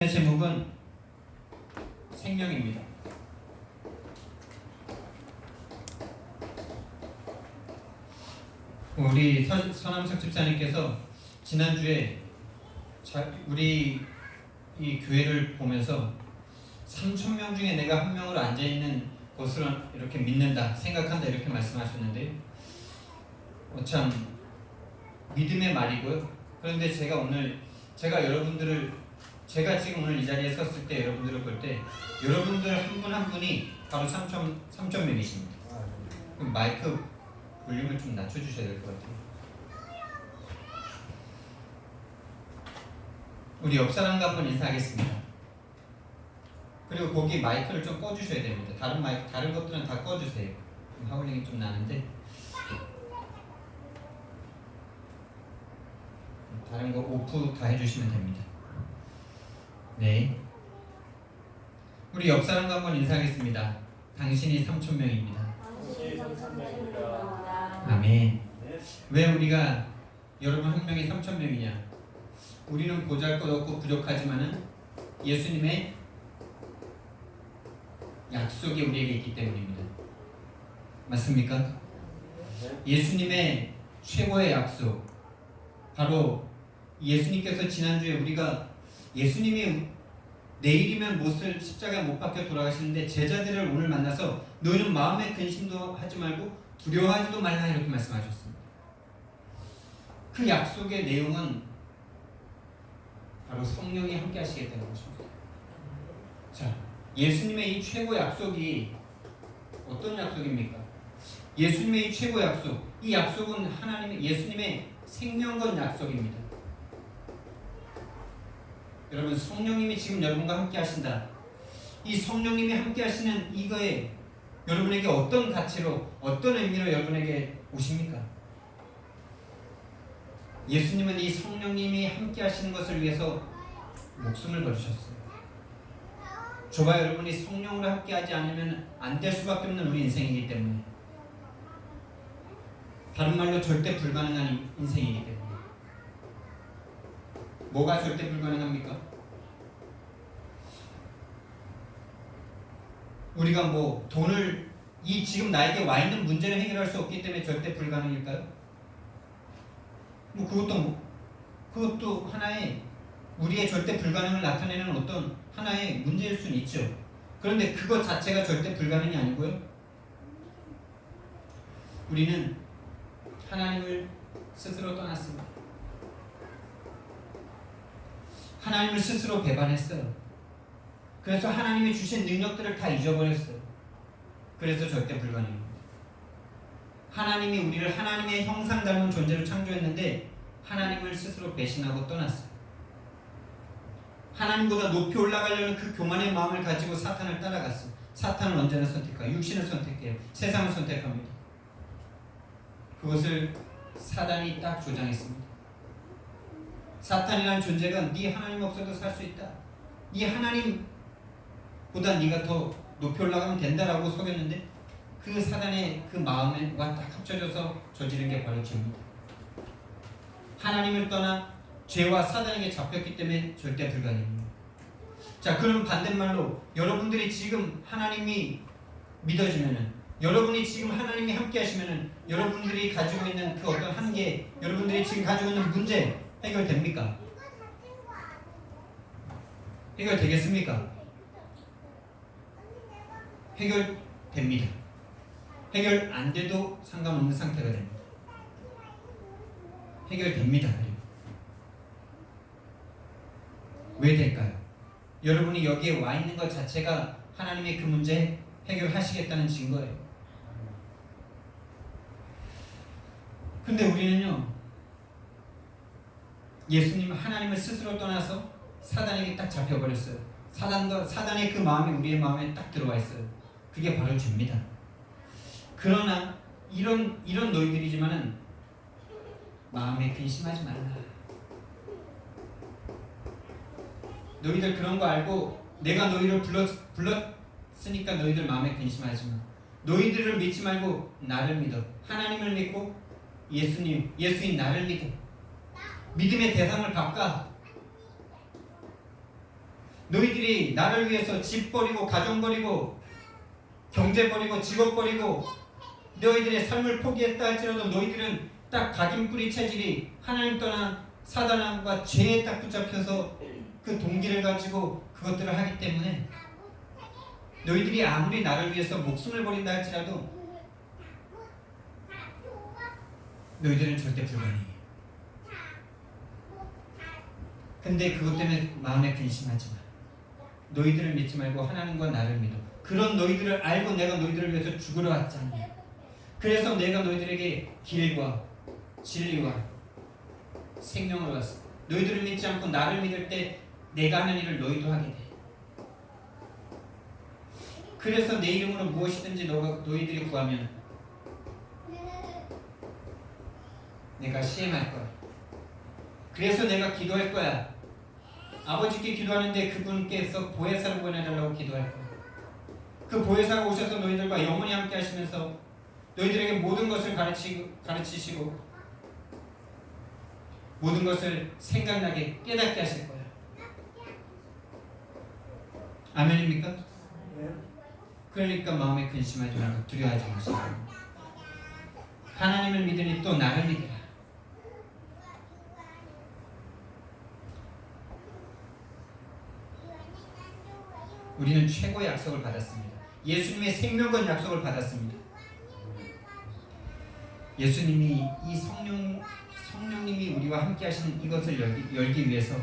제목은 생명입니다. 우리 서남석 집사님께서 지난주에 우리 이 교회를 보면서 3,000명 중에 내가 한 명으로 앉아있는 것으로 이렇게 믿는다, 생각한다 이렇게 말씀하셨는데 참 믿음의 말이고요. 그런데 제가 지금 오늘 이 자리에 섰을 때 여러분들을 볼 때 여러분들 한 분 한 분이 바로 3,000명이십니다. 그럼 마이크 볼륨을 좀 낮춰주셔야 될 것 같아요. 우리 옆 사람과 한번 인사하겠습니다. 그리고 거기 마이크를 좀 꺼주셔야 됩니다. 다른 것들은 다 꺼주세요. 하울링이 좀 나는데 다른 거 오프 다 해주시면 됩니다. 네. 우리 옆 사람과 한번 인사하겠습니다. 당신이 3,000명입니다. 아멘. 왜 우리가 여러분 한 명이 3,000명이냐? 우리는 보잘것없고 부족하지만은 예수님의 약속이 우리에게 있기 때문입니다. 맞습니까? 예수님의 최고의 약속, 바로 예수님께서 지난주에 우리가 예수님이 내일이면 못을 십자가에 못 박혀 돌아가시는데 제자들을 오늘 만나서 너희는 마음에 근심도 하지 말고 두려워하지도 말라 이렇게 말씀하셨습니다. 그 약속의 내용은 바로 성령이 함께 하시겠다는 것입니다. 자, 예수님의 이 최고 약속이 어떤 약속입니까? 예수님의 이 최고 약속, 이 약속은 예수님의 생명건 약속입니다. 여러분, 성령님이 지금 여러분과 함께 하신다. 이 성령님이 함께 하시는 이거에 여러분에게 어떤 가치로, 어떤 의미로 여러분에게 오십니까? 예수님은 이 성령님이 함께 하시는 것을 위해서 목숨을 걸으셨어요. 저와 여러분이 성령으로 함께 하지 않으면 안 될 수밖에 없는 우리 인생이기 때문에, 다른 말로 절대 불가능한 인생이기 때문에. 뭐가 절대 불가능합니까? 우리가 돈을 지금 나에게 와 있는 문제를 해결할 수 없기 때문에 절대 불가능일까요? 그것도 하나의 우리의 절대 불가능을 나타내는 어떤 하나의 문제일 수는 있죠. 그런데 그것 자체가 절대 불가능이 아니고요. 우리는 하나님을 스스로 떠났습니다. 하나님을 스스로 배반했어요. 그래서 하나님이 주신 능력들을 다 잊어버렸어요. 그래서 절대 불가능입니다. 하나님이 우리를 하나님의 형상 닮은 존재로 창조했는데 하나님을 스스로 배신하고 떠났어요. 하나님보다 높이 올라가려는 그 교만의 마음을 가지고 사탄을 따라갔어요. 사탄은 언제나 선택해요. 육신을 선택해요. 세상을 선택합니다. 그것을 사단이 딱 조장했습니다. 사탄이라는 존재가 네 하나님 없어도 살 수 있다. 네 하나님보다 네가 더 높이 올라가면 된다라고 속였는데 그 사단의 그 마음과 딱 합쳐져서 저지른 게 바로 죄입니다. 하나님을 떠나 죄와 사단에게 잡혔기 때문에 절대 불가능입니다. 자, 그럼 반대말로 여러분들이 지금 하나님이 믿어지면은, 여러분이 지금 하나님이 함께 하시면은 여러분들이 가지고 있는 그 어떤 한계, 여러분들이 지금 가지고 있는 문제 해결됩니까? 해결되겠습니까? 해결됩니다. 해결 안 돼도 상관없는 상태가 됩니다. 해결됩니다. 왜 될까요? 여러분이 여기에 와 있는 것 자체가 하나님의 그 문제 해결하시겠다는 증거예요. 근데 우리는요, 예수님 하나님을 스스로 떠나서 사단에게 딱 잡혀버렸어요. 사단의 그 마음이 우리의 마음에 딱 들어와 있어요. 그게 바로 죄입니다. 그러나 이런 너희들이지만은 마음에 근심하지 말라. 너희들 그런 거 알고 내가 너희를 불렀으니까 너희들 마음에 근심하지 마. 너희들을 믿지 말고 나를 믿어. 하나님을 믿고 예수님 나를 믿어. 믿음의 대상을 바꿔. 너희들이 나를 위해서 집 버리고 가정 버리고 경제 버리고 직업 버리고 너희들의 삶을 포기했다 할지라도 너희들은 딱 각인뿌리 체질이 하나님 떠난 사단과 죄에 딱 붙잡혀서 그 동기를 가지고 그것들을 하기 때문에 너희들이 아무리 나를 위해서 목숨을 버린다 할지라도 너희들은 절대 불가능해. 근데 그것 때문에 마음에 근심하지 마. 너희들을 믿지 말고 하나님과 나를 믿어. 그런 너희들을 알고 내가 너희들을 위해서 죽으러 왔지 않냐. 그래서 내가 너희들에게 길과 진리와 생명을 왔어. 너희들을 믿지 않고 나를 믿을 때 내가 하는 일을 너희도 하게 돼. 그래서 내 이름으로 무엇이든지 너희들이 구하면 내가 시행할 거야. 그래서 내가 기도할 거야. 아버지께 기도하는데 그분께서 보혜사를 보내달라고 기도할 거야. 그 보혜사가 오셔서 너희들과 영원히 함께 하시면서 너희들에게 모든 것을 가르치시고 모든 것을 생각나게 깨닫게 하실 거야. 아멘입니까? 네. 그러니까 마음에 근심하지 말고 두려워하지 마시고 하나님을 믿으니 또 나를 믿으라. 우리는 최고의 약속을 받았습니다. 예수님의 생명권 약속을 받았습니다. 예수님이 이 성령님이 우리와 함께 하시는 이것을 열기 위해서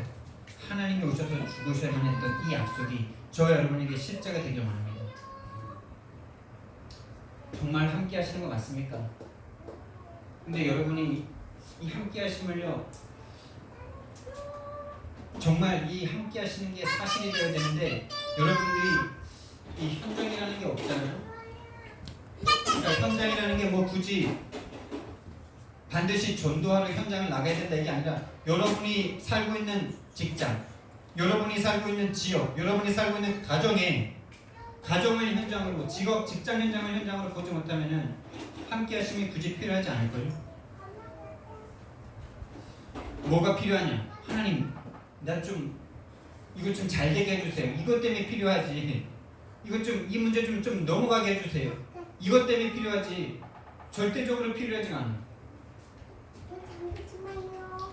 하나님이 오셔서 죽으셔야만 했던 이 약속이 저와 여러분에게 실제가 되길 원합니다. 정말 함께 하시는 거 맞습니까? 근데 여러분이 이 함께 하심을요, 정말 이 함께 하시는 게 사실이 되어야 되는데 여러분들이 이 현장이라는 게 없잖아요. 그러니까 현장이라는 게 뭐 굳이 반드시 전도하러 현장을 나가야 된다 이게 아니라 여러분이 살고 있는 직장, 여러분이 살고 있는 지역, 여러분이 살고 있는 가정을 현장으로, 직장 현장을 현장으로 보지 못하면은 함께 하심이 굳이 필요하지 않을걸요. 뭐가 필요하냐? 하나님, 이거 좀 잘 되게 해주세요. 이것 때문에 필요하지. 이 문제 좀 넘어가게 해주세요. 이것 때문에 필요하지. 절대적으로 필요하지 않아.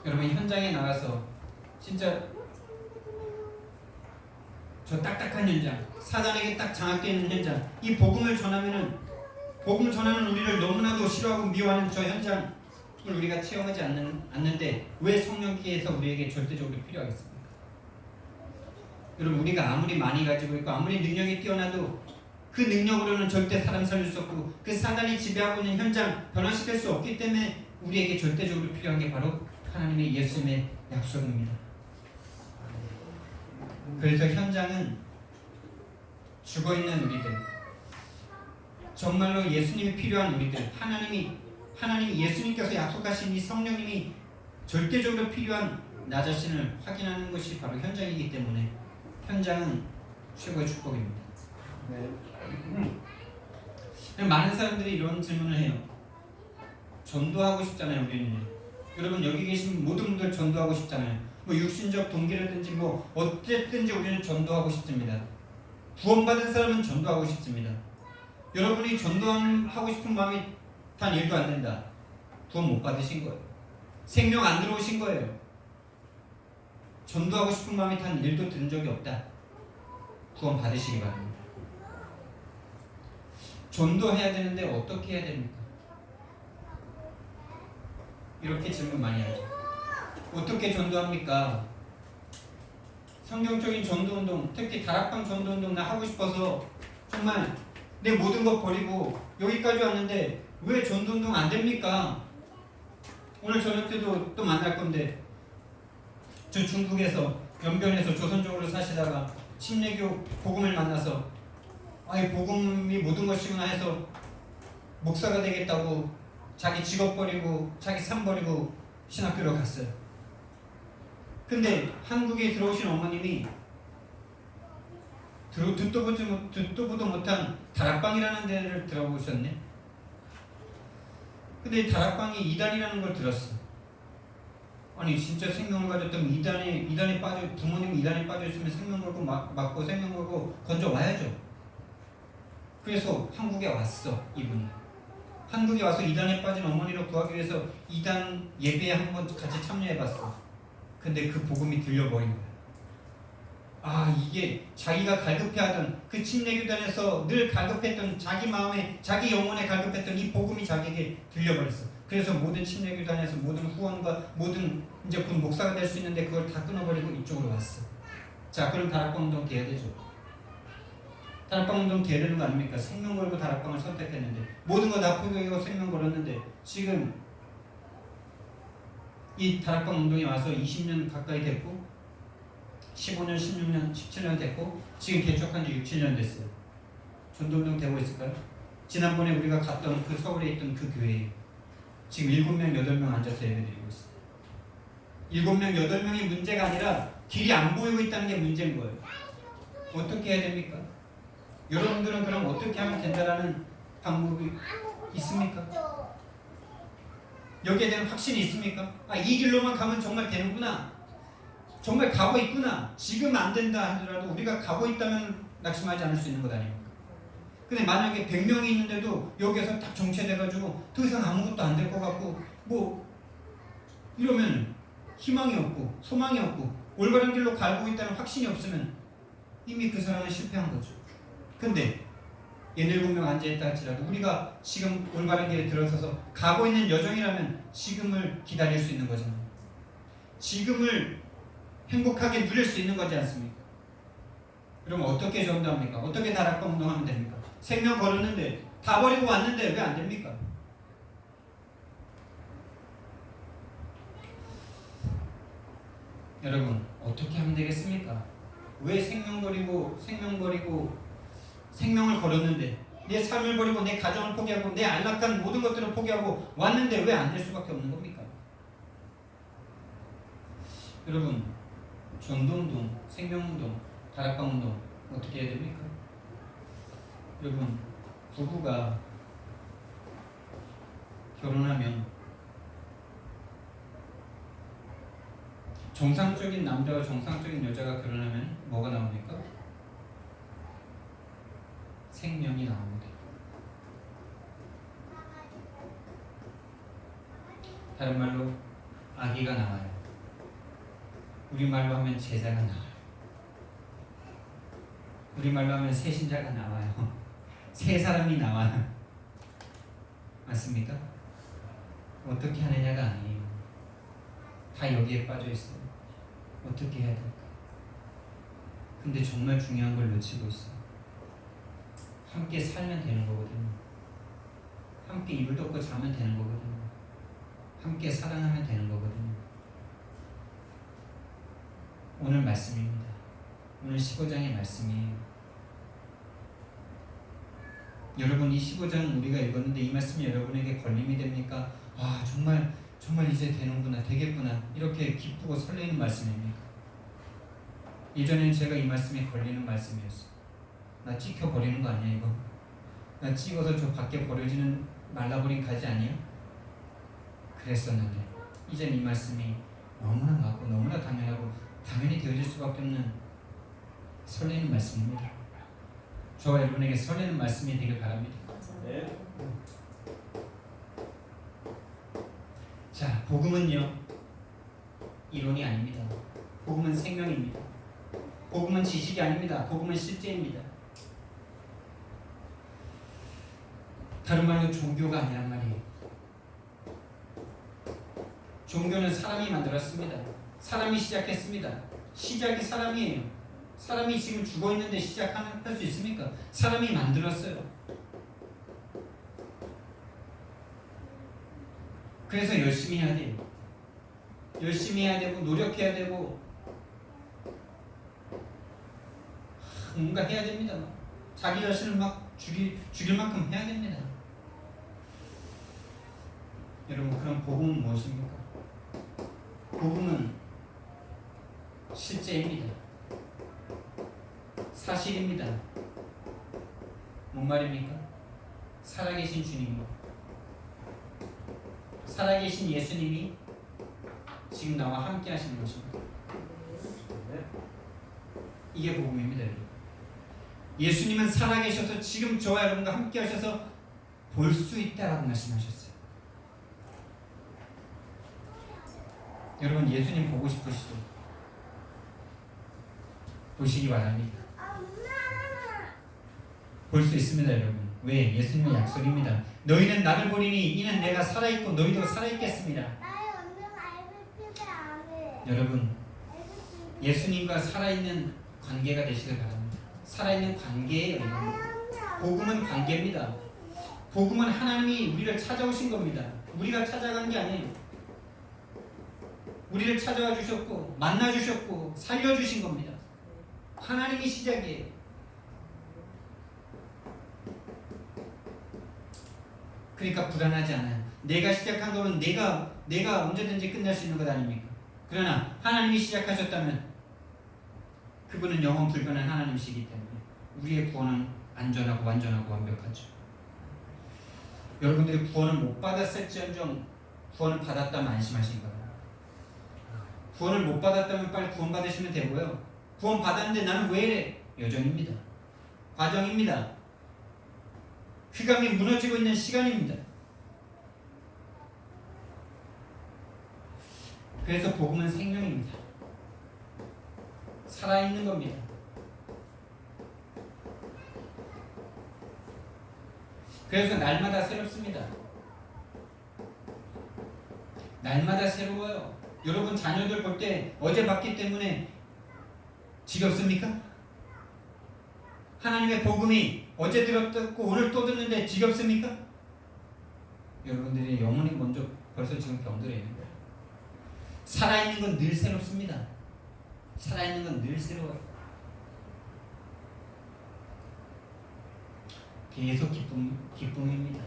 여러분 현장에 나가서 진짜 저 딱딱한 현장, 사단에게 딱 장악되어 있는 현장, 이 복음을 전하면은 복음 전하는 우리를 너무나도 싫어하고 미워하는 저 현장을 우리가 체험하지 않는데 왜 성령께서 우리에게 절대적으로 필요하겠습니까? 여러분 우리가 아무리 많이 가지고 있고 아무리 능력이 뛰어나도 그 능력으로는 절대 사람 살릴 수 없고 그 사단이 지배하고 있는 현장 변화시킬 수 없기 때문에 우리에게 절대적으로 필요한 게 바로 하나님의 예수님의 약속입니다. 그래서 현장은 죽어있는 우리들, 정말로 예수님이 필요한 우리들, 하나님이 예수님께서 약속하신 이 성령님이 절대적으로 필요한 나 자신을 확인하는 것이 바로 현장이기 때문에 현장은 최고의 축복입니다. 네. 많은 사람들이 이런 질문을 해요. 전도하고 싶잖아요, 우리는. 여러분 여기 계신 모든 분들 전도하고 싶잖아요. 뭐 육신적 동기라든지 뭐 어쨌든지 우리는 전도하고 싶습니다. 구원받은 사람은 전도하고 싶습니다. 여러분이 전도하고 싶은 마음이 단 1도 안 된다. 구원 못 받으신 거예요. 생명 안 들어오신 거예요. 전도하고 싶은 마음이 단 1도 든 적이 없다. 구원 받으시기 바랍니다. 전도해야 되는데 어떻게 해야 됩니까? 이렇게 질문 많이 하죠. 어떻게 전도합니까? 성경적인 전도운동, 특히 다락방 전도운동 나 하고 싶어서 정말 내 모든 것 버리고 여기까지 왔는데 왜 전도운동 안 됩니까? 오늘 저녁 때도 또 만날 건데 저 중국에서 연변에서 조선족으로 사시다가 침례교 복음을 만나서 이 복음이 모든 것이구나 해서 목사가 되겠다고 자기 직업 버리고 자기 삶 버리고 신학교로 갔어요. 근데 한국에 들어오신 어머님이 듣도 보도 못한 다락방이라는 데를 들어보셨네. 근데 다락방이 이단이라는 걸 들었어. 아니 진짜 생명을 가졌다면 이단에 빠져 부모님 이단에 빠져 있으면 생명 걸고 맞고 생명 걸고 건져 와야죠. 그래서 한국에 왔어 이분이. 한국에 와서 이단에 빠진 어머니를 구하기 위해서 이단 예배에 한번 같이 참여해봤어. 근데 그 복음이 들려버린 거야. 아 이게 자기가 갈급해하던 그 침례교단에서 늘 갈급했던 자기 마음에 자기 영혼에 갈급했던 이 복음이 자기에게 들려버렸어. 그래서 모든 침례교단에서 모든 후원과 모든 이제 곧 목사가 될 수 있는데 그걸 다 끊어버리고 이쪽으로 왔어. 자 그럼 다락방 운동 돼야 되죠. 다락방 운동 돼야 되는 거 아닙니까? 생명 걸고 다락방을 선택했는데 모든 거 다 포기하고 생명 걸었는데 지금 이 다락방 운동에 와서 20년 가까이 됐고 15년, 16년, 17년 됐고 지금 개척한 지 6, 7년 됐어요. 전도운동 되고 있을까요? 지난번에 우리가 갔던 그 서울에 있던 그 교회에 지금 7명, 8명 앉아서 예배드리고 있어요. 7명, 8명이 문제가 아니라 길이 안 보이고 있다는 게 문제인 거예요. 어떻게 해야 됩니까? 여러분들은 그럼 어떻게 하면 된다라는 방법이 있습니까? 여기에 대한 확신이 있습니까? 아, 이 길로만 가면 정말 되는구나. 정말 가고 있구나. 지금 안 된다 하더라도 우리가 가고 있다면 낙심하지 않을 수 있는 것 아닙니까? 근데 만약에 100명이 있는데도 여기에서 딱 정체돼가지고 더 이상 아무것도 안 될 것 같고 뭐 이러면 희망이 없고 소망이 없고 올바른 길로 가고 있다는 확신이 없으면 이미 그 사람은 실패한 거죠. 근데 7명 앉아있다 할지라도 우리가 지금 올바른 길에 들어서서 가고 있는 여정이라면 지금을 기다릴 수 있는 거잖아요. 지금을 행복하게 누릴 수 있는 거지 않습니까? 그러면 어떻게 전도합니까? 어떻게 다락방 운동하면 됩니까? 생명 걸었는데 다 버리고 왔는데 왜 안 됩니까? 여러분 어떻게 하면 되겠습니까? 왜 생명 버리고 생명을 걸었는데 내 삶을 버리고 내 가정을 포기하고 내 안락한 모든 것들을 포기하고 왔는데 왜 안 될 수밖에 없는 겁니까? 여러분 전도운동, 생명운동, 다락방운동 어떻게 해야 됩니까? 여러분 부부가 결혼하면 정상적인 남자와 정상적인 여자가 결혼하면 뭐가 나옵니까? 생명이 나옵니다. 다른 말로 아기가 나와요. 우리말로 하면 제자가 나와요. 우리말로 하면 새신자가 나와요. 새 사람이 나와요. 맞습니까? 어떻게 하느냐가 아니에요. 다 여기에 빠져 있어요. 어떻게 해야 될까? 근데 정말 중요한 걸 놓치고 있어요. 함께 살면 되는 거거든요. 함께 이불 덮고 자면 되는 거거든요. 함께 사랑하면 되는 거거든요. 오늘 말씀입니다. 오늘 15장의 말씀이에요. 여러분 이 15장 우리가 읽었는데 이 말씀이 여러분에게 걸림이 됩니까? 와 정말 이제 되는구나 되겠구나 이렇게 기쁘고 설레는 말씀입니까? 예전에는 제가 이 말씀에 걸리는 말씀이었어요. 나 찍혀 버리는 거 아니야 이거? 나 찍어서 저 밖에 버려지는 말라버린 가지 아니야? 그랬었는데 이젠 이 말씀이 너무나 맞고 너무나 당연하고 당연히 되어질 수밖에 없는 설레는 말씀입니다. 저와 여러분에게 설레는 말씀이 되길 바랍니다. 네. 자, 복음은요 이론이 아닙니다. 복음은 생명입니다. 복음은 지식이 아닙니다. 복음은 실제입니다. 다른 말로 종교가 아니란 말이에요. 종교는 사람이 만들었습니다. 사람이 시작했습니다. 시작이 사람이에요. 사람이 지금 죽어있는데 시작할 수 있습니까? 사람이 만들었어요. 그래서 열심히 해야 돼요. 열심히 해야 되고 노력해야 되고 뭔가 해야 됩니다. 자기 자신을 막 죽일 만큼 해야 됩니다. 여러분 그럼 복음은 무엇입니까? 복음은 실제입니다. 사실입니다. 뭔 말입니까? 살아계신 주님이 살아계신 예수님이 지금 나와 함께 하시는 것입니다. 이게 복음입니다. 여러분. 예수님은 살아계셔서 지금 저와 여러분과 함께 하셔서 볼 수 있다라고 말씀하셨어요. 여러분 예수님 보고 싶으시죠? 보시기 바랍니다. 볼 수 있습니다, 여러분. 왜? 예수님의 약속입니다. 너희는 나를 보리니 이는 내가 살아있고 너희도 살아있겠습니다. 여러분 예수님과 살아있는 관계가 되시길 바랍니다. 살아있는 관계예요. 복음은 관계입니다. 복음은 하나님이 우리를 찾아오신 겁니다. 우리가 찾아간 게 아니에요. 우리를 찾아와 주셨고 만나 주셨고 살려주신 겁니다. 하나님이 시작이에요. 그러니까 불안하지 않아요. 내가 시작한 거는 내가 언제든지 끝날 수 있는 것 아닙니까? 그러나 하나님이 시작하셨다면 그분은 영원 불변한 하나님이시기 때문에 우리의 구원은 안전하고 완전하고 완벽하죠. 여러분들이 구원을 못 받았을지언정 구원을 받았다면 안심하신 거예요. 구원을 못 받았다면 빨리 구원 받으시면 되고요. 구원 받았는데 나는 왜 이래? 여정입니다. 과정입니다. 휘감이 무너지고 있는 시간입니다. 그래서 복음은 생명입니다. 살아있는 겁니다. 그래서 날마다 새롭습니다. 날마다 새로워요. 여러분 자녀들 볼 때 어제 봤기 때문에 지겹습니까? 하나님의 복음이 어제 들었고 오늘 또 듣는데 지겹습니까? 여러분들의 영혼이 먼저 벌써 지금 병들어 있는 거예요. 살아있는 건 늘 새롭습니다. 살아있는 건 늘 새로워요. 계속 기쁨입니다.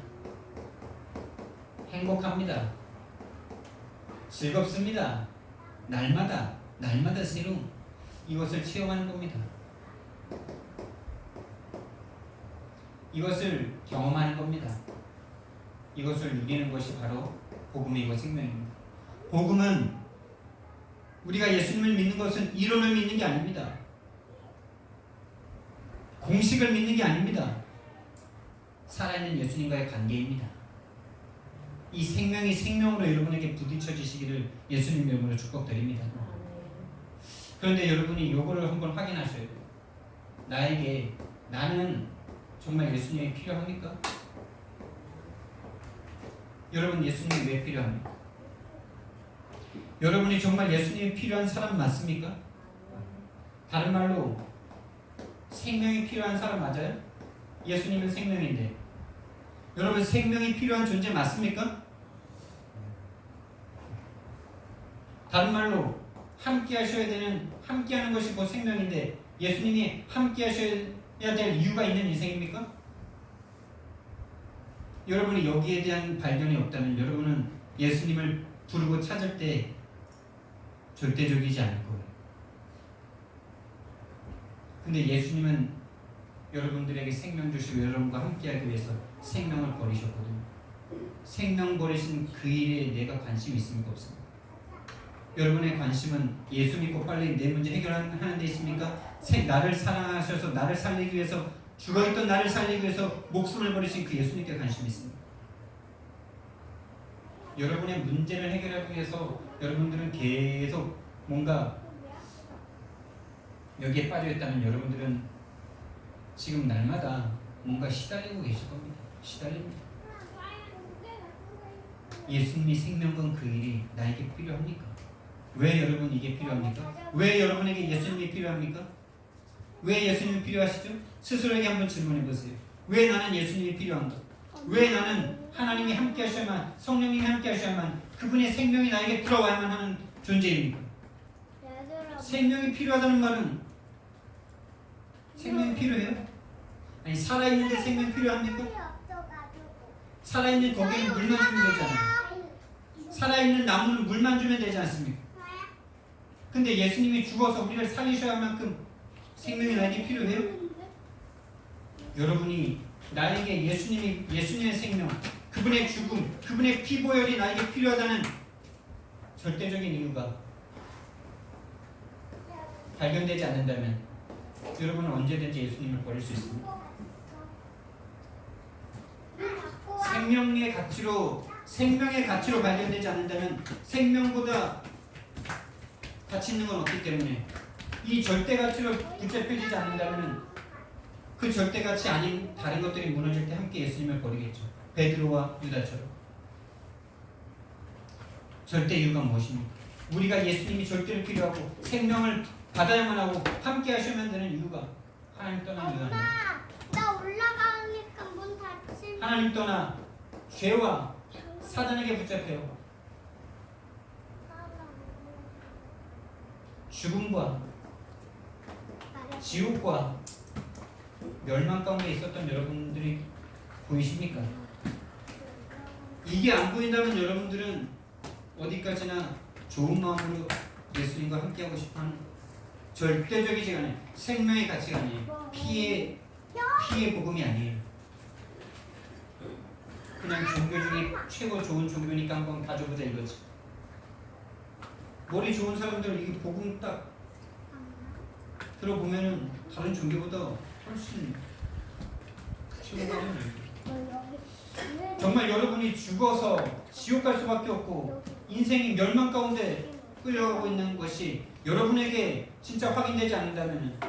행복합니다. 즐겁습니다. 날마다 새로운 이것을 체험하는 겁니다. 이것을 경험하는 겁니다. 이것을 누리는 것이 바로 복음이고 생명입니다. 복음은 우리가 예수님을 믿는 것은 이론을 믿는 게 아닙니다. 공식을 믿는 게 아닙니다. 살아있는 예수님과의 관계입니다. 이 생명이 생명으로 여러분에게 부딪혀지시기를 예수님 이름으로 축복드립니다. 그런데 여러분이 요거를 한번 확인하셔야 돼요. 나는 정말 예수님이 필요합니까? 여러분 예수님이 왜 필요합니까? 여러분이 정말 예수님이 필요한 사람 맞습니까? 다른 말로 생명이 필요한 사람 맞아요? 예수님은 생명인데 여러분 생명이 필요한 존재 맞습니까? 다른 말로 함께 하는 것이 곧 생명인데 예수님이 함께 하셔야 될 이유가 있는 인생입니까? 여러분이 여기에 대한 발견이 없다면 여러분은 예수님을 부르고 찾을 때 절대적이지 않을 거예요. 근데 예수님은 여러분들에게 생명 주시고 여러분과 함께하기 위해서 생명을 버리셨거든요. 생명 버리신 그 일에 내가 관심이 있습니까? 없습니까? 여러분의 관심은 예수 믿고 빨리 내 문제 해결하는 데 있습니까? 나를 사랑하셔서 나를 살리기 위해서 죽어있던 나를 살리기 위해서 목숨을 버리신 그 예수님께 관심이 있습니다. 여러분의 문제를 해결하기 위해서 여러분들은 계속 뭔가 여기에 빠져있다면 여러분들은 지금 날마다 뭔가 시달리고 계실 겁니다. 시달립니다. 예수님이 생명건 그 일이 나에게 필요합니까? 왜 여러분 이게 필요합니까? 왜 여러분에게 예수님이 필요합니까? 왜 예수님이 필요하시죠? 스스로에게 한번 질문해 보세요. 왜 나는 예수님이 필요한가? 왜 나는 하나님이 함께 하셔야만, 성령님이 함께 하셔야만, 그분의 생명이 나에게 들어와야만 하는 존재입니까? 생명이 필요하다는 말은 생명이 필요해요? 아니 살아있는데 생명이 필요합니까? 살아있는 거기에는 물만 주면 되지 않아요? 살아있는 나무는 물만 주면 되지 않습니까? 근데 예수님이 죽어서 우리를 살리셔야 할 만큼 생명이 나에게 필요해요? 여러분이 나에게 예수님의 생명, 그분의 죽음, 그분의 피보혈이 나에게 필요하다는 절대적인 이유가 발견되지 않는다면 여러분은 언제든지 예수님을 버릴 수 있습니다. 생명의 가치로 발견되지 않는다면 생명보다 가치 있는 건 없기 때문에 이 절대 가치로 붙잡혀지지 않는다면 그 절대 가치 아닌 다른 것들이 무너질 때 함께 예수님을 버리겠죠. 베드로와 유다처럼. 절대 이유가 무엇입니까? 우리가 예수님이 절대로 필요하고 생명을 받아야만 하고 함께 하셔야만 되는 이유가 하나님 떠난 이유가 아니에요. 나 올라가니까 문 닫히면 하나님 떠나 죄와 사단에게 붙잡혀요. 죽음과 지옥과 멸망 가운데 있었던 여러분들이 보이십니까? 이게 안 보인다면 여러분들은 어디까지나 좋은 마음으로 예수님과 함께하고 싶어하는 절대적이지 않아요. 생명의 가치가 아니에요. 피의 복음이 아니에요. 그냥 종교 중에 최고 좋은 종교니까 한번 가져보자 이거지. 머리 좋은 사람들 이게 복음 딱 들어보면은 다른 종교보다 훨씬 최고거든요. 정말 여러분이 죽어서 지옥 갈 수밖에 없고 인생이 멸망 가운데 끌려가고 있는 것이 여러분에게 진짜 확인되지 않는다면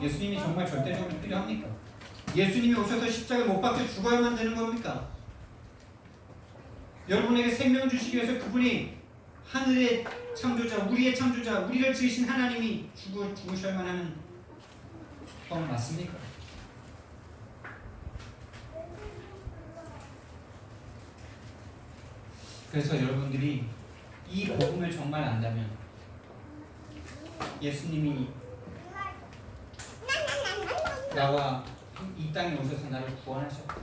예수님이 정말 절대적으로 필요합니까? 예수님이 오셔서 십자가에 못 박혀 죽어야만 되는 겁니까? 여러분에게 생명 주시기 위해서 그분이 하늘의 창조자, 우리의 창조자, 우리를 지으신 하나님이 죽으셔야만 하는 건 맞습니까? 그래서 여러분들이 이 복음을 정말 안다면 예수님이 나와 이 땅에 오셔서 나를 구원하셨다.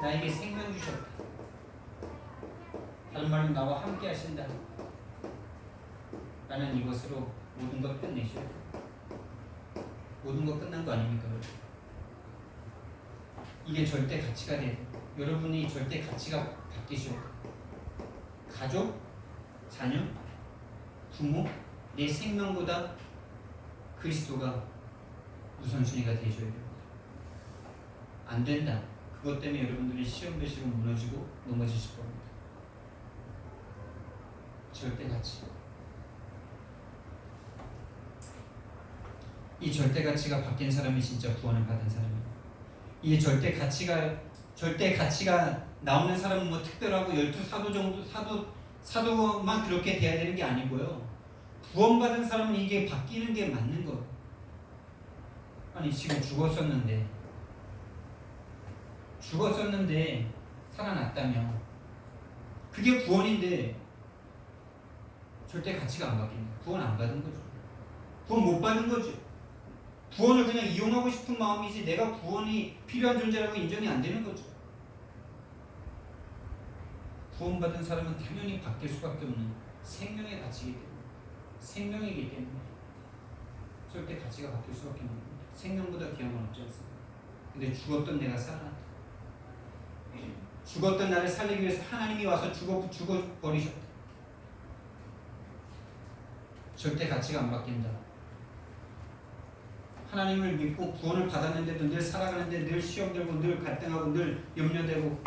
나에게 생명 주셨다. 다른 말로 나와 함께 하신다. 나는 이것으로 모든 것 끝내셔. 모든 것 끝난 거 아닙니까? 이게 절대 가치가 돼요. 여러분이 절대 가치가 바뀌셔. 가족, 자녀, 부모, 내 생명보다 그리스도가 우선순위가 되셔야 돼요. 안 된다. 그것 때문에 여러분들이 시험 되시고 무너지고 넘어지실 겁니다. 절대 가치. 이 절대 가치가 바뀐 사람이 진짜 구원을 받은 사람이에요. 이 절대 가치가 나오는 사람은 뭐 특별하고 12사도 정도 사도만 그렇게 돼야 되는 게 아니고요. 구원받은 사람은 이게 바뀌는 게 맞는 거예요. 아니 지금 죽었었는데 살아났다며 그게 구원인데 절대 가치가 안 바뀐다. 구원 안 받은 거죠. 구원 못 받은 거죠. 구원을 그냥 이용하고 싶은 마음이지 내가 구원이 필요한 존재라고 인정이 안 되는 거죠. 구원받은 사람은 당연히 바뀔 수밖에 없는 생명의 가치이기 때문에 생명이기 때문에 절대 가치가 바뀔 수밖에 없는 겁니다. 생명보다 귀한 건 없지 않습니까? 근데 죽었던 내가 살아났다. 죽었던 나를 살리기 위해서 하나님이 와서 죽어버리셨다. 절대 가치가 안 바뀐다. 하나님을 믿고 구원을 받았는데도 늘 살아가는데 늘 시험되고 늘 갈등하고 늘 염려되고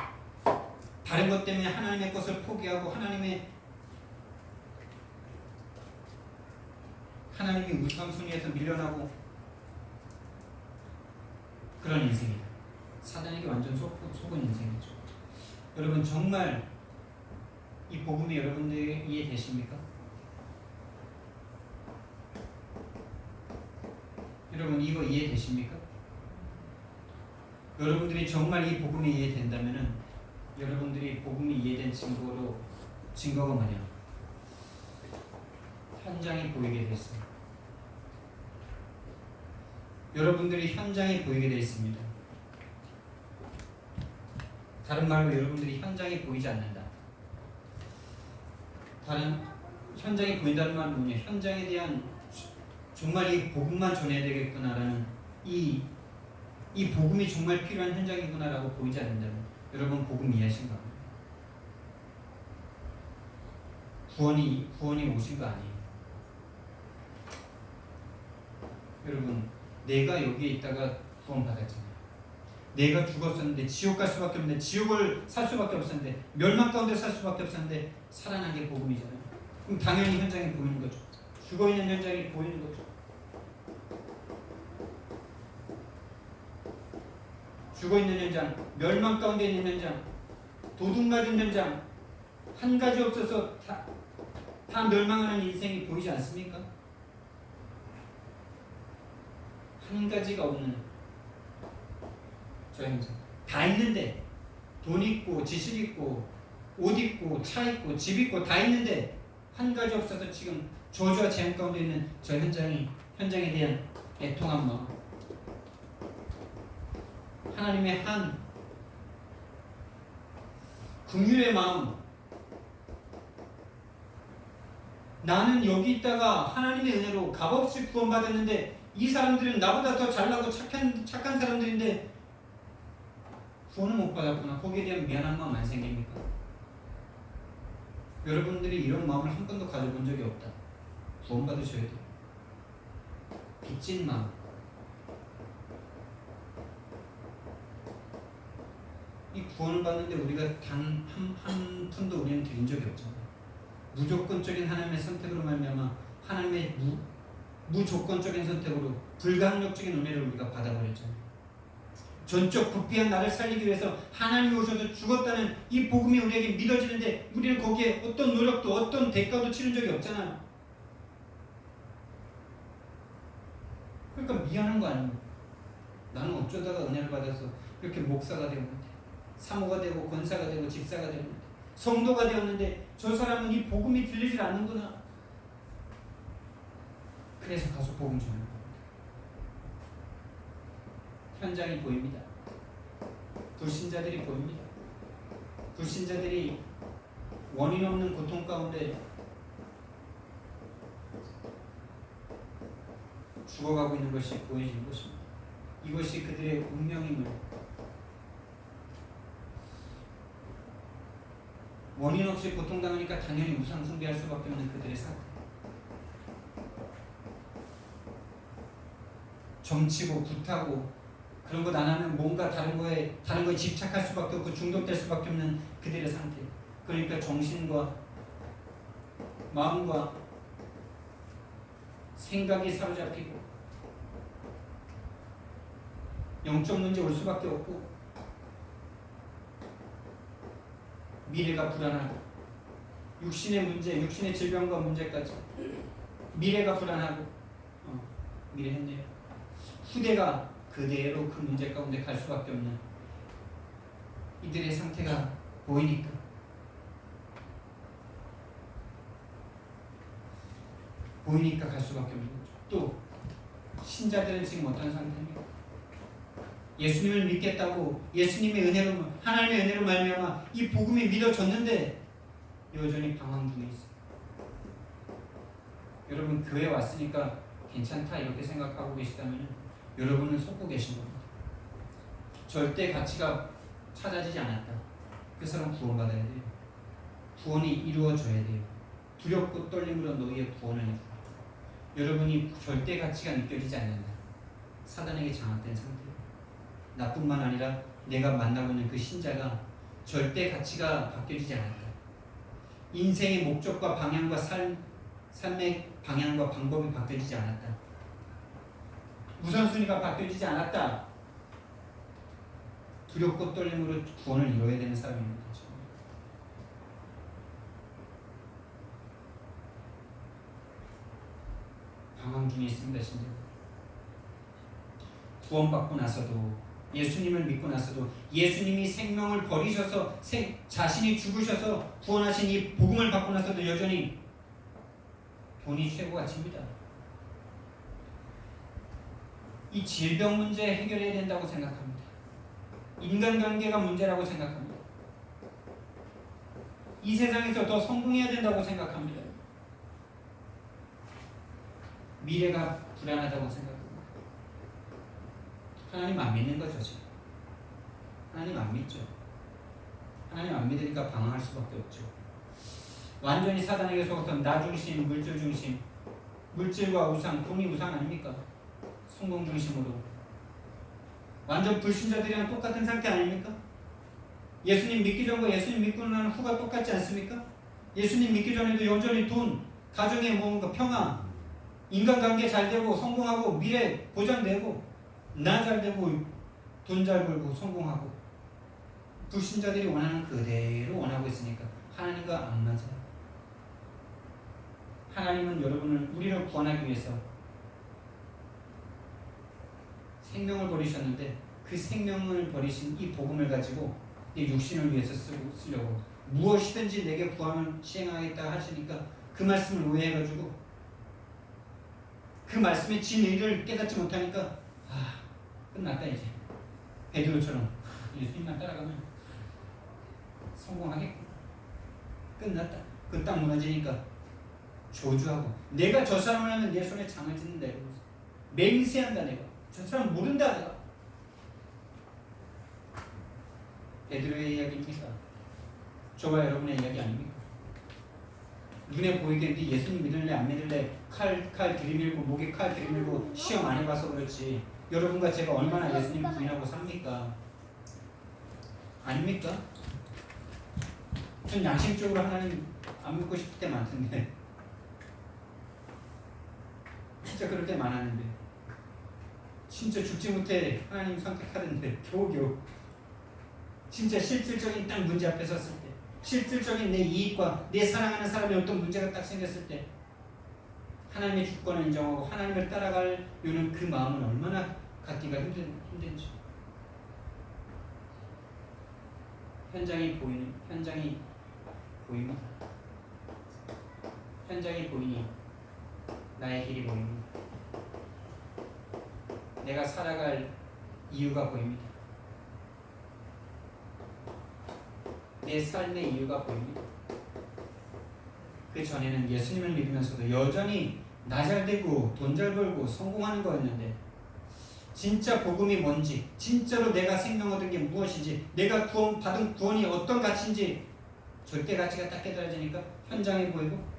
다른 것 때문에 하나님의 것을 포기하고 하나님이 우선순위에서 밀려나고 그런 인생이다. 사단에게 완전 속은 인생이죠. 여러분 정말 이 복음이 여러분들에게 이해되십니까? 여러분 이거 이해되십니까? 여러분들이 정말 이 복음이 이해된다면은 여러분들이 복음이 이해된 증거가 뭐냐? 현장이 보이게 됐어요. 여러분들이 현장이 보이게 되어 있습니다. 다른 말로 여러분들이 현장이 보이지 않는다. 다른 현장이 보인다는 말은 뭐냐? 현장에 대한 정말 이 복음만 전해야 되겠구나라는 이 복음이 정말 필요한 현장이구나라고 보이지 않는다면 여러분 복음 이해하신가? 구원이 오신 거 아니에요. 여러분, 내가 여기에 있다가 구원받았잖아요. 내가 죽었었는데 지옥 갈 수밖에 없는데, 지옥을 살 수밖에 없었는데, 멸망 가운데 살 수밖에 없었는데 살아난 게 복음이잖아요. 그럼 당연히 현장이 보이는 거죠. 죽어있는 현장이 보이는 거죠. 죽어있는 현장, 멸망 가운데 있는 현장, 도둑 맞은 현장, 한 가지 없어서 다 멸망하는 인생이 보이지 않습니까? 한 가지가 없는 저 현장. 다 있는데, 돈 있고 지식 있고 옷 있고 차 있고 집 있고 다 있는데 한 가지 없어서 지금 저주와 재앙 가운데 있는 저 현장에 대한 애통한 마음, 하나님의 한 긍휼의 마음. 나는 여기 있다가 하나님의 은혜로 값없이 구원받았는데 이 사람들은 나보다 더 잘나고 착한 사람들인데 구원을 못 받았구나. 거기에 대한 미안한 마음 안 생깁니까? 여러분들이 이런 마음을 한 번도 가져본 적이 없다. 구원받으셔야 돼요. 빚진 마음. 이 구원을 받는데 우리가 단 한 푼도 우리는 드린 적이 없잖아요. 무조건적인 하나님의 선택으로 말미암아 하나님의 무조건적인 선택으로 불가항력적인 은혜를 우리가 받아버렸잖아요. 전적 부패한 나를 살리기 위해서 하나님이 오셔서 죽었다는 이 복음이 우리에게 믿어지는데 우리는 거기에 어떤 노력도 어떤 대가도 치른 적이 없잖아요. 그러니까 미안한 거 아닙니까? 나는 어쩌다가 은혜를 받아서 이렇게 목사가 되었는데, 사모가 되고 권사가 되고 집사가 되었는데, 성도가 되었는데 저 사람은 이 복음이 들리질 않는구나. 그래서 가서 복음 전하는 겁니다. 현장이 보입니다. 불신자들이 보입니다. 불신자들이 원인 없는 고통 가운데 죽어가고 있는 것이 보여지는 것입니다. 이것이 그들의 운명임을, 원인 없이 고통당하니까 당연히 우상 숭배할 수밖에 없는 그들의 상태, 점치고 굿하고 그런 것 안 하면 뭔가 다른 거에 집착할 수밖에 없고 중독될 수밖에 없는 그들의 상태. 그러니까 정신과 마음과 생각이 사로잡히고 영적 문제 올 수밖에 없고 미래가 불안하고 육신의 문제, 육신의 질병과 문제까지 미래가 불안하고 미래 했네요. 후대가 그대로 그 문제 가운데 갈 수밖에 없는 이들의 상태가 보이니까 갈 수밖에 없는 거죠. 또 신자들은 지금 어떤 상태입니까? 예수님을 믿겠다고 예수님의 은혜로, 하나님의 은혜로 말미암아 이 복음이 믿어졌는데 여전히 방황 중에 있어요. 여러분, 교회 왔으니까 괜찮다 이렇게 생각하고 계시다면 여러분은 속고 계신 겁니다. 절대 가치가 찾아지지 않았다. 그 사람 구원받아야 돼요. 구원이 이루어져야 돼요. 두렵고 떨림으로 너희의 구원을 이루라. 여러분이 절대 가치가 느껴지지 않는다. 사단에게 장악된 상태예요. 나뿐만 아니라 내가 만나고 있는 그 신자가 절대 가치가 바뀌어지지 않았다. 인생의 목적과 방향과 삶의 방향과 방법이 바뀌어지지 않았다. 우선순위가 바뀌어지지 않았다. 두렵고 떨림으로 구원을 이뤄야 되는 사람입니다. 방황 중에 있습니다. 신자. 구원받고 나서도, 예수님을 믿고 나서도, 예수님이 생명을 버리셔서 자신이 죽으셔서 구원하신 이 복음을 받고 나서도 여전히 돈이 최고가치입니다. 이 질병 문제 해결해야 된다고 생각합니다. 인간관계가 문제라고 생각합니다. 이 세상에서 더 성공해야 된다고 생각합니다. 미래가 불안하다고 생각합니다. 하나님 안 믿는 거죠, 지금. 하나님 안 믿죠. 하나님 안 믿으니까 방황할 수밖에 없죠. 완전히 사단에게 속아서 나 중심, 물질 중심, 물질과 우상, 돈이 우상 아닙니까? 성공 중심으로 완전 불신자들이랑 똑같은 상태 아닙니까? 예수님 믿기 전과 예수님 믿고 난 후가 똑같지 않습니까? 예수님 믿기 전에도 여전히 돈, 가정에 뭔가 평화, 인간관계 잘 되고 성공하고 미래 보장되고 나 잘 되고 돈 잘 벌고 성공하고 불신자들이 원하는 그대로 원하고 있으니까 하나님과 안 맞아요. 하나님은 여러분을 우리를 구원하기 위해서 생명을 버리셨는데 그 생명을 버리신 이 복음을 가지고 이 육신을 위해서 쓰려고 무엇이든지 내게 구하면 시행하겠다 하시니까 그 말씀을 오해해가지고 그 말씀의 진리를 깨닫지 못하니까 끝났다 이제 베드로처럼 예수님만 따라가면 성공하겠구나 끝났다 그 딱 무너지니까 저주하고 내가 저 사람을 하면 내 손에 장을 찢는다 이러면서 맹세한다 내가 저 사람 모른다 내가 베드로의 이야기입니까? 저와 여러분의 이야기 아닙니까? 눈에 보이겠는데 예수님 믿을래 안 믿을래 칼 들이밀고 목에 칼 들이밀고 시험 안 해봐서 그렇지 여러분과 제가 얼마나 예수님 부인하고 삽니까? 아닙니까? 전 양심적으로 하나님 안 믿고 싶을 때 많던데 진짜 그럴 때 많았는데 진짜 죽지 못해 하나님 선택하던데 겨우겨우 진짜 실질적인 딱 문제 앞에 섰을 때 실질적인 내 이익과 내 사랑하는 사람의 어떤 문제가 딱 생겼을 때 하나님의 주권을 인정하고 하나님을 따라가려는 그 마음은 얼마나 갖기가 힘든지 현장이 보이니 나의 길이 보입니다. 내가 살아갈 이유가 보입니다. 내 삶의 이유가 보입니다. 그 전에는 예수님을 믿으면서도 여전히 나 잘 되고 돈 잘 벌고 성공하는 거였는데 진짜 복음이 뭔지 진짜로 내가 생명 얻은 게 무엇인지 내가 받은 구원이 어떤 가치인지 절대 가치가 딱 깨달아지니까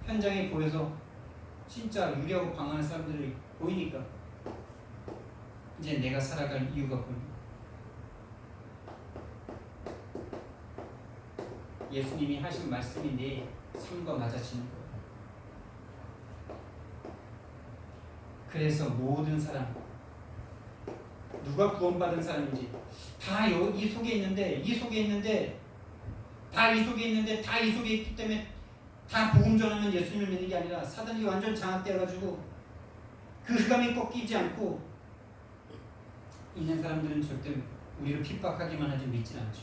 현장에 보여서 진짜 유리하고 방황하는 사람들이 보이니까 이제 내가 살아갈 이유가 보입니다. 예수님이 하신 말씀이 내 삶과 맞아지는 거예요. 그래서 모든 사람 누가 구원받은 사람인지 다 이 속에 있는데 다 이 속에 있기 때문에 다 복음 전하면 예수님을 믿는 게 아니라 사단이 완전 장악되어가지고 그 흑암이 꺾이지 않고 있는 사람들은 절대 우리를 핍박하기만 하지 믿진 않죠.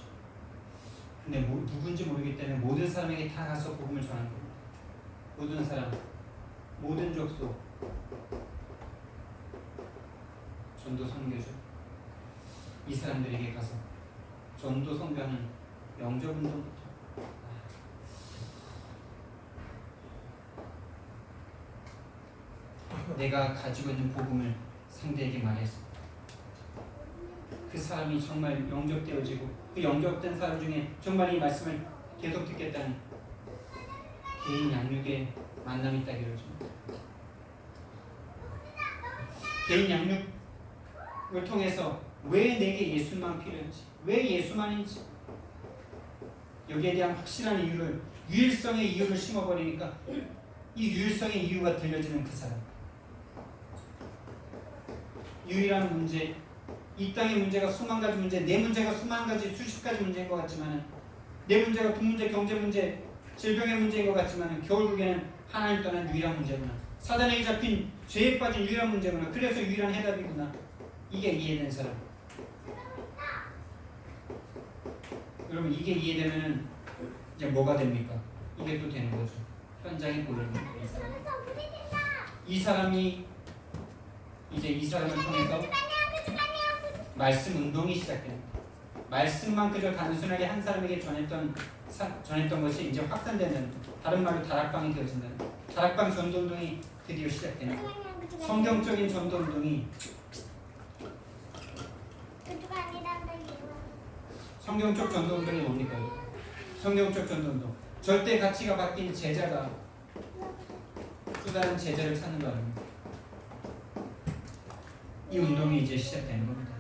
근데 누군지 모르기 때문에 모든 사람에게 다 가서 복음을 전하는 겁니다. 모든 사람, 모든 족속 전도 선교죠. 이 사람들에게 가서 전도 선교하는 영접운동부터 내가 가지고 있는 복음을 상대에게 말해서 그 사람이 정말 영접되어지고 그 영접된 사람 중에 정말 이 말씀을 계속 듣겠다는 개인 양육의 만남이 있다고 이러죠. 개인 양육을 통해서 왜 내게 예수만 필요한지 왜 예수만인지 여기에 대한 확실한 이유를 유일성의 이유를 심어버리니까 이 유일성의 이유가 들려지는 그 사람 유일한 문제 이 땅의 문제가 수만 가지 문제 내 문제가 수만 가지 수십 가지 문제인 것 같지만 내 문제가 돈 문제 경제 문제 질병의 문제인 것 같지만 결국에는 하나님 떠난 유일한 문제구나 사단에게 잡힌 죄에 빠진 유일한 문제구나 그래서 유일한 해답이구나 이게 이해되는 사람 여러분 이게 이해되면 이제 뭐가 됩니까? 이게 또 되는 거죠. 현장이 보이는 거예요. 이 사람이 이제 이 사람을 통해서 말씀 운동이 시작됩니다. 말씀만 그저 단순하게 한 사람에게 전했던 것이 이제 확산된다는 다른 말로 다락방이 되어진다는 다락방 전도운동이 드디어 시작되는 성경적인 전도운동이 성경적 전도운동이 뭡니까? 성경적 전도운동 절대 가치가 바뀐 제자가 또 다른 제자를 찾는 거 아닙니까? 이 운동이 이제 시작되는 겁니다.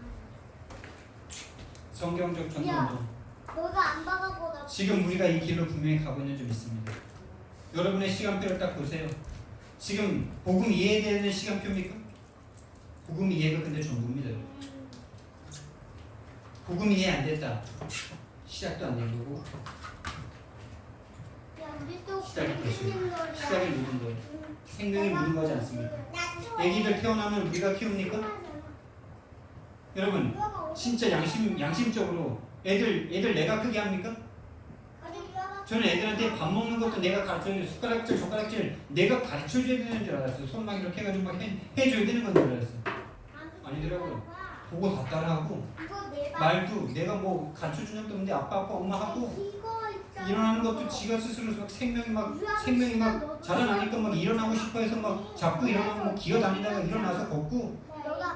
성경적 전도 운동. 너가 안 받아보다. 지금 우리가 이 길로 분명히 가고 있는 점 있습니다. 여러분의 시간표를 딱 보세요. 지금 복음 이해되는 시간표입니까? 복음 이해가 근데 전부입니다. 복음 이해 안 됐다. 시작도 안 된 거고 야, 우리 또 시작이 되시고 공주님 놀이야. 시작이 묻은 거예요. 생명이 묻은 거지 않습니까? 애기들 태어나면 우리가 키웁니까? 여러분 진짜 양심적으로 애들 내가 크게 합니까? 저는 애들한테 밥 먹는 것도 내가 가르쳐줘야 숟가락질 젓가락질 내가 가르쳐줘야 되는 줄 알았어요. 손 막 이렇게 해가지고 막 해줘야 되는 건 줄 알았어요. 아니더라고요. 보고 다 따라하고 말도 내가 뭐 가르쳐준 적도 없는데 아빠 엄마 하고 일어나는 것도 지가 스스로 막 생명이 막 자라나니까 막 일어나고 싶어해서 막 자꾸 일어나고 뭐 기어다니다가 일어나서 걷고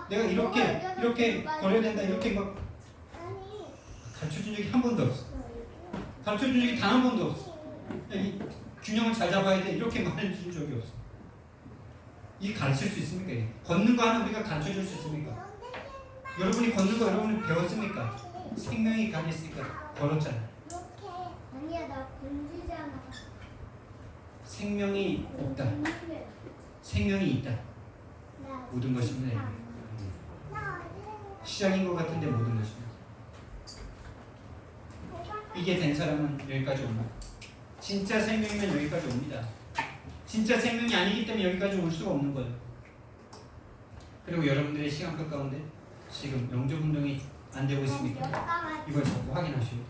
내가 이렇게 걸어야 된다 이렇게 막 가르쳐준 적이 한 번도 없어. 가르쳐준 적이 단 한 번도 없어. 이 균형을 잘 잡아야 돼 이렇게 말해준 적이 없어. 이게 가르칠 수 있습니까? 이게? 걷는 거 하나 우리가 가르쳐줄 수 있습니까? 여러분이 걷는 거 여러분이 배웠습니까? 생명이 강했으니까 걸었잖아. 아니야, 나 공주잖아. 생명이 없다. 생명이 있다. 모든 것입니다. 시작인 것 같은데 모든 것입니다. 이게 된 사람은 여기까지 옵니다. 진짜 생명이면 여기까지 옵니다. 진짜 생명이 아니기 때문에 여기까지 올 수가 없는 거예요. 그리고 여러분들의 시간표 가운데 지금 영접 운동이 안 되고 있습니까? 이걸 자꾸 확인하시고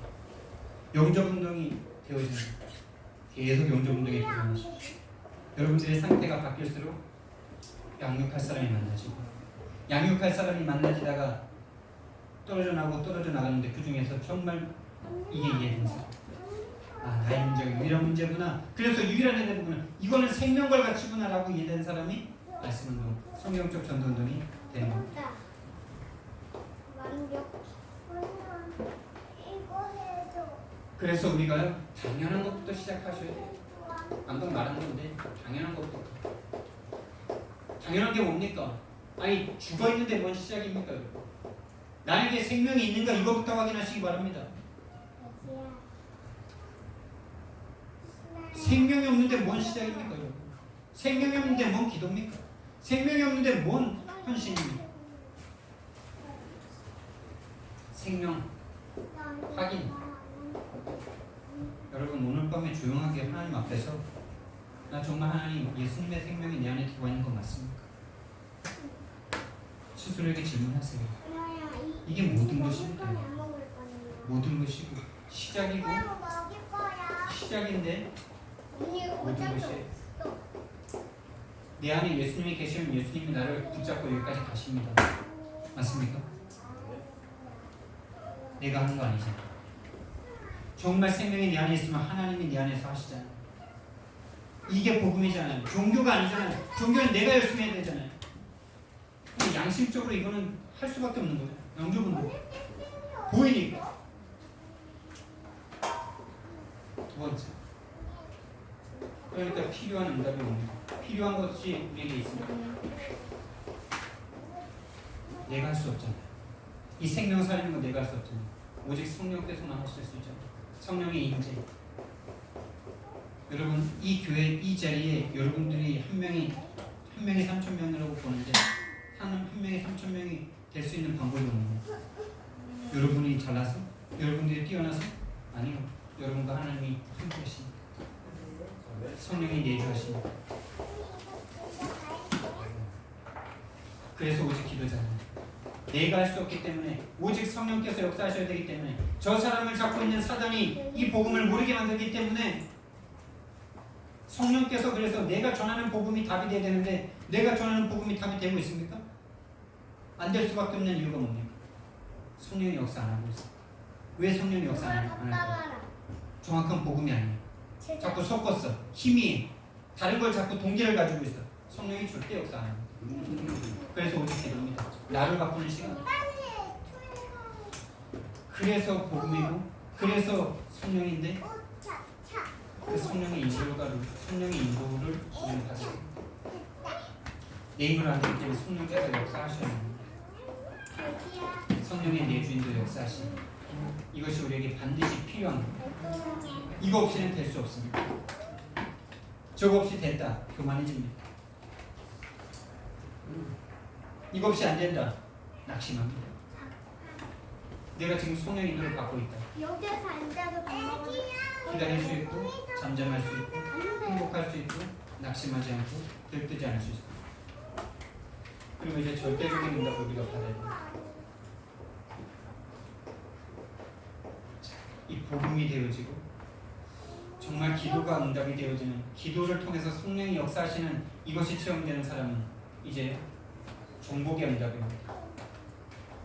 영접 운동이 되어지는 계속 영접 운동이 일어나시고 여러분들의 상태가 바뀔수록 양육할 사람이 많아지고 양육할 사람이 많아지다가 떨어져 나가는데 그 중에서 정말 이게 이해된 사람. 나의 문제가 유일한 문제구나. 그래서 유일한 애들 부분은 이거는 생명과 가치구나라고 이해된 사람이 말씀운동, 성경적 전도운동이 되는 겁니다. 그래서 우리가 당연한 것부터 시작하셔야 돼요. 방금 말한 건데 당연한 것부터. 당연한 게 뭡니까? 아니 죽어있는데 뭔 시작입니까? 나에게 생명이 있는가 이거부터 확인하시기 바랍니다. 생명이 없는데 뭔 시작입니까? 여러분? 생명이 없는데 뭔 기도입니까? 생명이 없는데 뭔 헌신입니까? 생명 확인. 여러분 오늘 밤에 조용하게 하나님 앞에서 나 정말 하나님 예수님의 생명이 내 안에 들어와 있는 거 맞습니까? 스스로에게 질문하세요. 이게 모든 것입니까? 모든 것이고 시작이고 시작인데 모든 것이 내 안에 예수님이 계시면 예수님이 나를 붙잡고 여기까지 가십니다. 맞습니까? 내가 하는 거 아니잖아. 정말 생명이 내 안에 있으면 하나님이 내 안에서 하시잖아요. 이게 복음이잖아요. 종교가 아니잖아요. 종교는 내가 열심히 해야 되잖아요. 양심적으로 이거는 할 수밖에 없는 거죠. 영접은 보이니까. 두 번째. 그러니까 필요한 응답이 옵니다. 필요한 것이 우리에게 있습니다. 내가 할 수 없잖아요. 이 생명 살리는 거 내가 할 수 없잖아요. 오직 성령께서만 하실 수 있잖아요. 성령의 인재. 여러분 이 교회 이 자리에 여러분들이 한 명이 3,000명이라고 보는데 한 명이 3,000명이 될 수 있는 방법이 없는 거예요. 여러분이 잘나서 여러분들이 뛰어나서 아니요. 여러분과 하나님이 함께 하십니다. 성령이 내주하십니다. 그래서 오직 기도잖아요. 내가 할 수 없기 때문에 오직 성령께서 역사하셔야 되기 때문에 저 사람을 잡고 있는 사단이 이 복음을 모르게 만들기 때문에 성령께서 그래서 내가 전하는 복음이 답이 돼야 되는데 내가 전하는 복음이 답이 되고 있습니까? 안 될 수밖에 없는 이유가 뭡니까? 성령이 역사 안 하고 있어요. 왜 성령이 역사 안 할까요? 정확한 복음이 아니에요. 자꾸 섞었어. 힘이 다른 걸 자꾸 동기를 가지고 있어. 성령이 절대 역사 안 합니다. 그래서 오직 기도입니다. 나를 바꾸는 시간. 그래서 복음이고 그래서 성령인데 그 성령의 인도를 우리는 받아야 됩니다. 내 힘으로 안 되기 때문에 성령께서 역사하셔야 합니다. 성령의 내주인도 역사하시는 이것이 우리에게 반드시 필요한 겁니다. 이거 없이는 될 수 없습니다. 저거 없이 됐다. 교만해집니다. 이거 없이 안 된다. 낙심합니다. 내가 지금 성령 인도를 받고 있다. 여기서 앉아서 기다릴 수 있고 잠잠할 수 있고 행복할 수 있고 낙심하지 않고 들뜨지 않을 수 있습니다. 그리고 이제 절대적인 응답을 우리가 받아야 됩니다. 이 복음이 되어지고 정말 기도가 응답이 되어지는 기도를 통해서 성령이 역사하시는 이것이 체험되는 사람은 이제 정복의 응답입니다.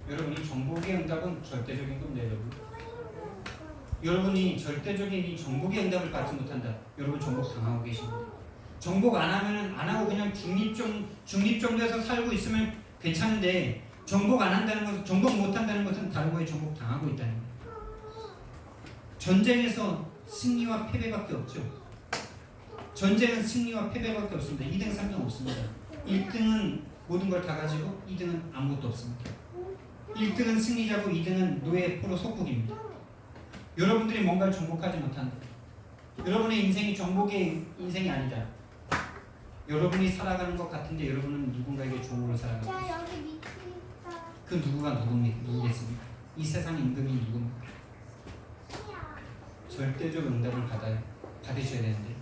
여러분 이 정복의 응답은 절대적인 겁니다. 여러분이 절대적인 이 정복의 응답을 받지 못한다. 여러분 정복 당하고 계십니다. 정복 안 하면은 안 하고 그냥 중립 정도에서 살고 있으면 괜찮은데 정복 안 한다는 것은 정복 못 한다는 것은 다른 거에 정복 당하고 있다는 거예요. 전쟁에서 승리와 패배밖에 없죠. 전쟁은 승리와 패배밖에 없습니다. 2등, 3등 없습니다. 1등은 모든 걸 다 가지고 2등은 아무것도 없습니다. 1등은 승리자고 2등은 노예 포로 속국입니다. 여러분들이 뭔가를 정복하지 못한다. 여러분의 인생이 정복의 인생이 아니다. 여러분이 살아가는 것 같은데 여러분은 누군가에게 종으로 살아가고 있습니다. 자, 여기 밑에 있다. 그 누구가 누구겠습니까? 이 세상 임금이 누굽니까? 절대적 응답을 받으셔야 되는데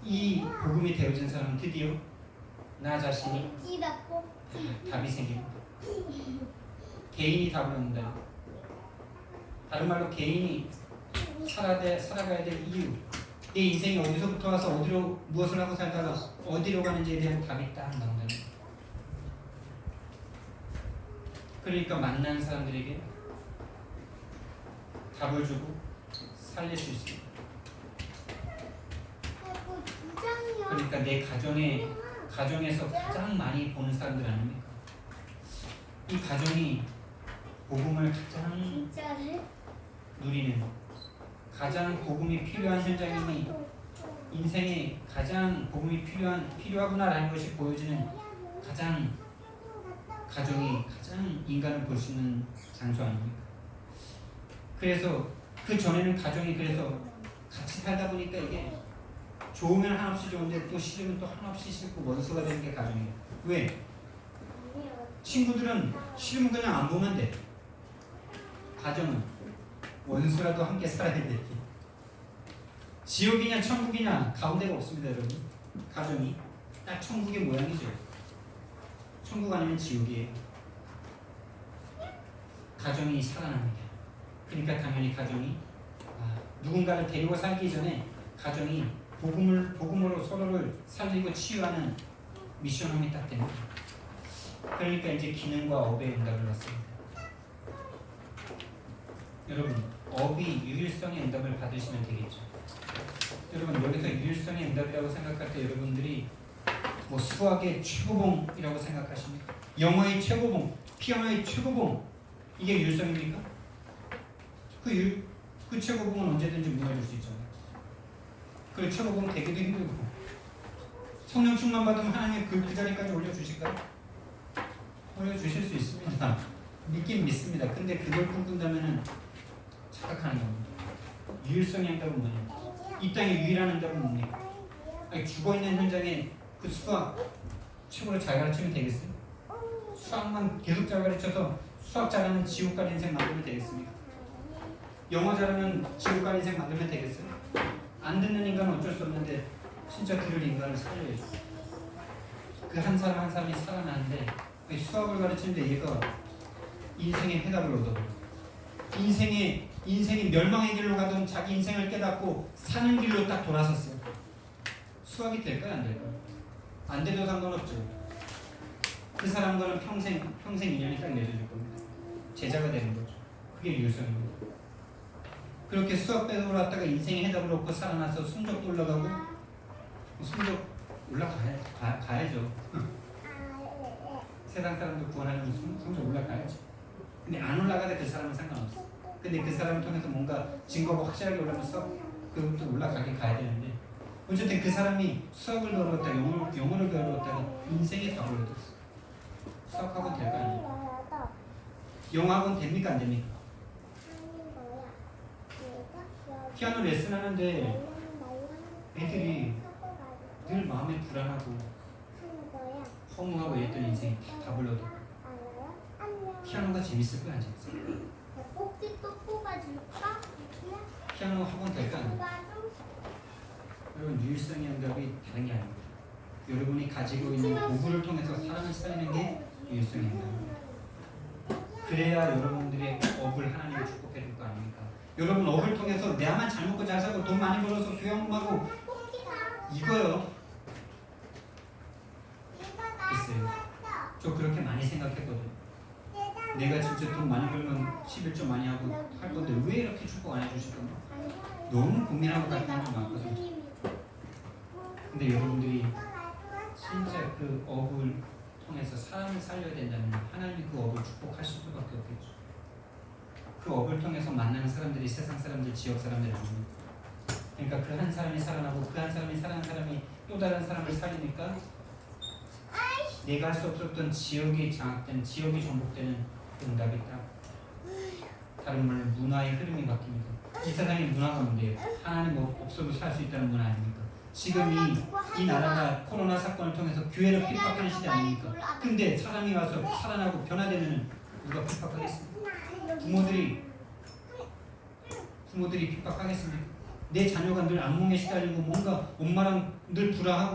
이 복음이 되어진 사람은 드디어 나 자신이 꼭지다, 꼭지. 답이 생깁니다. 개인이 답을 얻는다. 다른 말로 개인이 살아가야 될 이유, 내 인생이 어디서부터 와서 어디로 무엇을 하고 살다가 어디로 가는지에 대한 답이 딱 나온다는 거예요. 그러니까 만나는 사람들에게 답을 주고 살릴 수 있습니다. 아이고, 두 장이요. 그러니까 내 가정에서 가장 많이 보는 사람들 아닙니까? 이 가정이 복음을 가장 진짜네? 누리는 가장 복음이 필요한 현장이니 인생에 가장 복음이 필요하구나라는 것이 보여지는 가장 가정이 가장 인간을 볼 수 있는 장소 아닙니까? 그래서 그 전에는 가정이 그래서 같이 살다 보니까 이게 좋으면 한없이 좋은데 또 싫으면 또 한없이 싫고 원수가 되는 게 가정이에요. 왜? 친구들은 싫으면 그냥 안 보면 돼. 가정은 원수라도 함께 살아야 돼. 지옥이냐 천국이냐 가운데가 없습니다, 여러분. 가정이 딱 천국의 모양이죠. 천국 아니면 지옥이에요. 가정이 살아납니다. 그러니까 당연히 가정이 누군가를 데리고 살기 전에 가정이 복음으로 서로를 살리고 치유하는 미션홈이 딱 됩니다. 그러니까 이제 기능과 업의 응답을 받습니다. 여러분, 업이 유일성의 응답을 받으시면 되겠죠. 여러분, 여기서 유일성의 응답이라고 생각할 때 여러분들이 뭐 수학의 최고봉이라고 생각하십니까? 영어의 최고봉, 피아노의 최고봉, 이게 유일성입니까? 그 최고봉은 언제든지 무너질 수 있잖아요. 그 최고봉 되기도 힘들고 성령 충만 받으면 하나님 그 자리까지 올려주실까요? 올려주실 수 있습니다. 믿긴 믿습니다. 근데 그걸 꿈꾼다면 착각하는 겁니다. 유일성의 응답은 뭐냐? 이 땅의 유일한 응답은 뭡니까? 아니, 죽어있는 현장에 그 수학 최고로 잘 가르치면 되겠어요? 수학만 계속 잘 가르쳐서 수학 잘하는 지옥 갈 인생 만들면 되겠습니까? 영어 잘하면 지옥 갈 인생 만들면 되겠어요? 안 듣는 인간은 어쩔 수 없는데 진짜 들을 인간을 살려야죠. 그 한 사람 한 사람이 살아나는데 수학을 가르치는데 얘가 인생의 해답을 얻어버려. 인생이 멸망의 길로 가던 자기 인생을 깨닫고 사는 길로 딱 돌아섰어요. 수학이 될까요? 안 될까요? 안 돼도 상관없죠. 그 사람과는 평생 인연이 딱 맺어질 겁니다. 제자가 되는 거죠. 그게 유일성입니다. 그렇게 수학 배우러 왔다가 인생의 해답을 얻고 살아나서 성적도 올라가고 성적 올라가야죠. 세상 사람도 구원하려면 성적 올라가야죠. 근데 안 올라가도 그 사람은 상관없어. 근데 그 사람을 통해서 뭔가 증거가 확실하게 올라면서 그것도 올라가게 가야 되는데 어쨌든 그 사람이 수학을 배웠다 영어를 배웠다가 인생이 다 벌어졌어. 수학학원 될거 아니에요? 영어학원 됩니까 안 됩니까? 피아노 레슨 하는데 애들이 늘 마음이 불안하고 허무하고 이랬던 인생이 다 불러도 피아노가 재밌을 거야 안 재밌을 거야? 꼭지 또 뽑아줄까? 피아노 학원 될거 아니에요? 여러분 유일성의 응답이 다른 게 아닙니다. 여러분이 가지고 있는 도구를 통해서 사람을 살리는 게 유일성의 응답입니다. 그래야 여러분들의 업을 하나님이 축복해 줄 거 아닙니까? 여러분 업을 통해서 내만 잘 먹고 잘 살고 돈 많이 벌어서 교양하고 이거요. 글쎄요. 저 그렇게 많이 생각했거든. 내가 진짜 돈 많이 벌면 11조 많이 하고 할 건데 왜 이렇게 축복 안 해주실까? 너무 고민하고 갈 때가 많거든. 근데 여러분들이 진짜 그 업을 통해서 사람을 살려야 된다면 하나님이 그 업을 축복하실 수밖에 없겠죠. 그 업을 통해서 만나는 사람들이 세상 사람들, 지역 사람들이 아닙니다. 그러니까 그 한 사람이 살아나고 그 한 사람이 살아난 사람이 또 다른 사람을 살리니까 내가 할 수 없었던 지역이 장악되는, 지역이 전복되는 응답이 있다. 다른 말로 문화의 흐름이 바뀝니다. 이 세상에 문화가 뭔데요? 하나님 없어도 살 수 있다는 문화 아닙니까? 지금 이 나라가 코로나 사건을 통해서 교회를 핍박하는 시대 아닙니까? 근데 사람이 와서 살아나고 변화되면 누가 핍박하겠습니까? 부모들이 핍박하겠습니까? 내 자녀가 늘 악몽에 시달리고 뭔가 엄마랑 늘 불화하고